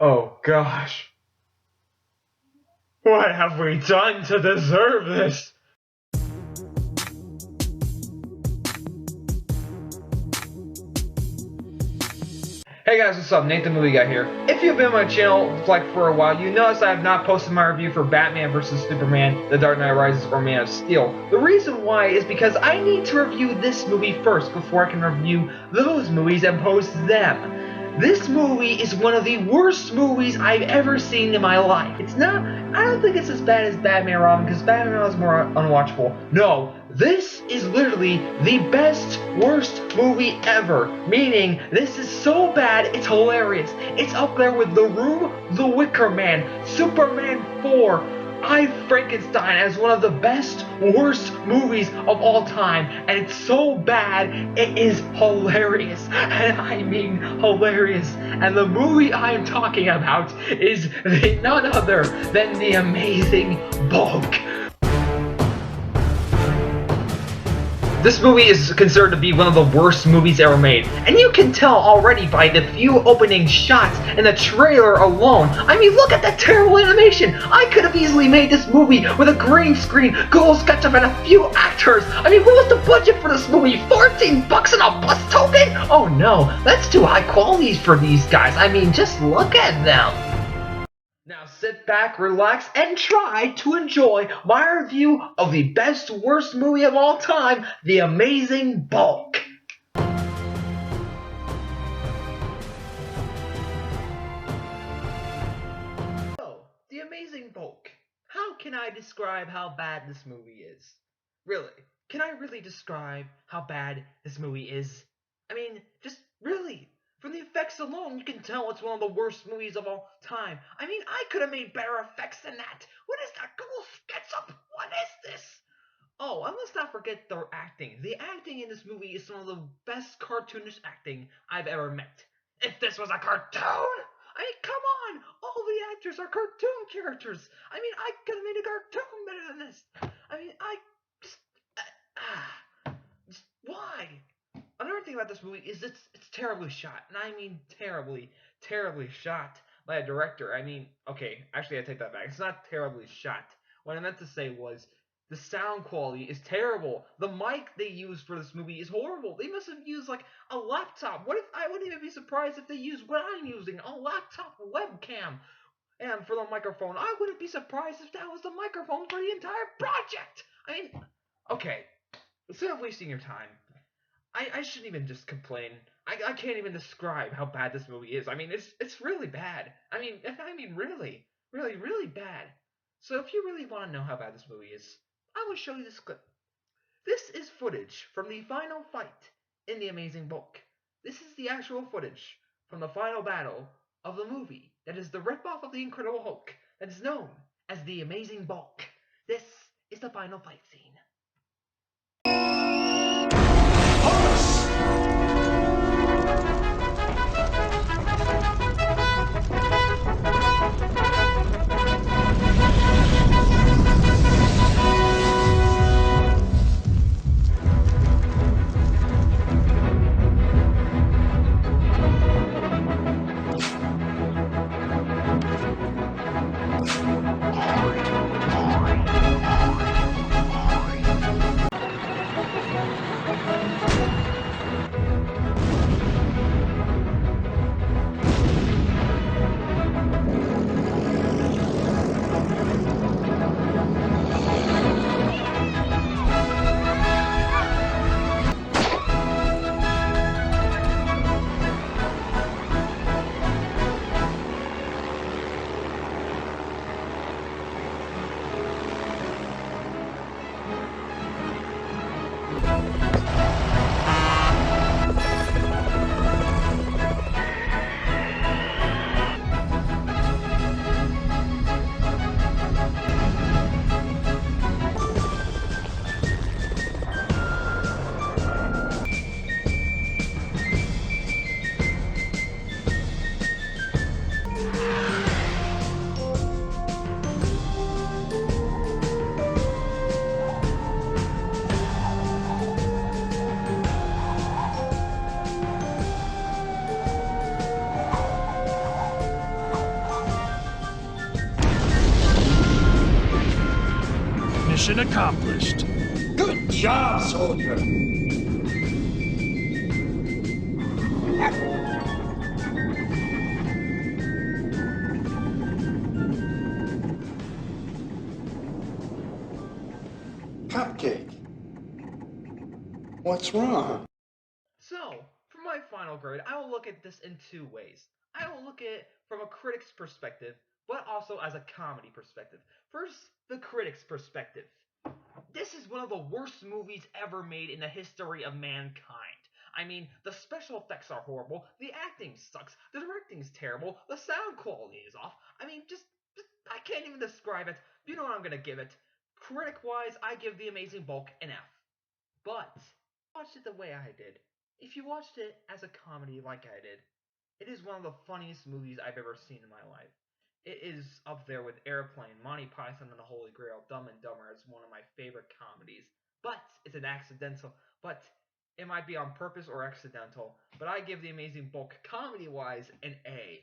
Oh gosh. What have we done to deserve this? Hey guys, what's up? NateTheMovieGuy here. If you've been on my channel for a while, you notice I have not posted my review for Batman vs Superman, The Dark Knight Rises, or Man of Steel. The reason why is because I need to review this movie first before I can review those movies and post them. This movie is one of the worst movies I've ever seen in my life. I don't think it's as bad as Batman Robin, because Batman Robin is more unwatchable. No, this is literally the best, worst movie ever. Meaning, this is so bad, it's hilarious. It's up there with The Room, The Wicker Man, Superman 4, I Frankenstein as one of the best, worst movies of all time, and it's so bad, it is hilarious, and I mean hilarious. And the movie I am talking about is none other than The Amazing Bulk. This movie is considered to be one of the worst movies ever made, and you can tell already by the few opening shots in the trailer alone. I mean, look at that terrible animation! I could have easily made this movie with a green screen, Google SketchUp, and a few actors! I mean, what was the budget for this movie? $14 and a bus token? Oh no, that's too high quality for these guys. I mean, just look at them! Now sit back, relax, and try to enjoy my review of the best, worst movie of all time, The Amazing Bulk. So, The Amazing Bulk. How can I describe how bad this movie is? Really? Can I really describe how bad this movie is? I mean, just really. From the effects alone, you can tell it's one of the worst movies of all time. I mean, I could have made better effects than that. What is that Google SketchUp? What is this? Oh, and let's not forget the acting. The acting in this movie is some of the best cartoonish acting I've ever met. If this was a cartoon! I mean, come on! All the actors are cartoon characters! I mean, I could have made a cartoon better than this! I mean, why? Another thing about this movie is it's terribly shot, and I mean terribly shot by a director. I mean, okay, actually I take that back. It's not terribly shot. What I meant to say was the sound quality is terrible. The mic they used for this movie is horrible. They must have used like a laptop. What if I wouldn't even be surprised if they used what I'm using, a laptop webcam. And for the microphone, I wouldn't be surprised if that was the microphone for the entire project. I mean, okay, instead of wasting your time, I shouldn't even just complain. I can't even describe how bad this movie is. I mean, it's really bad. I mean really bad. So if you really want to know how bad this movie is, I will show you this clip. This is footage from the final fight in The Amazing Bulk. This is the actual footage from the final battle of the movie that is the ripoff of The Incredible Hulk that is known as The Amazing Bulk. This is the final fight scene. Mission accomplished. Good job, soldier. Cupcake. What's wrong? So, for my final grade, I will look at this in two ways. I will look at it from a critic's perspective, but also as a comedy perspective. First, the critic's perspective. This is one of the worst movies ever made in the history of mankind. I mean, the special effects are horrible, the acting sucks, the directing's terrible, the sound quality is off. I mean, just I can't even describe it. You know what I'm gonna give it. Critic-wise, I give The Amazing Bulk an F. But, watch it the way I did. If you watched it as a comedy like I did, it is one of the funniest movies I've ever seen in my life. It is up there with Airplane, Monty Python and the Holy Grail, Dumb and Dumber as one of my favorite comedies. But it's an accidental. But it might be on purpose or accidental. But I give The Amazing Bulk comedy-wise an A.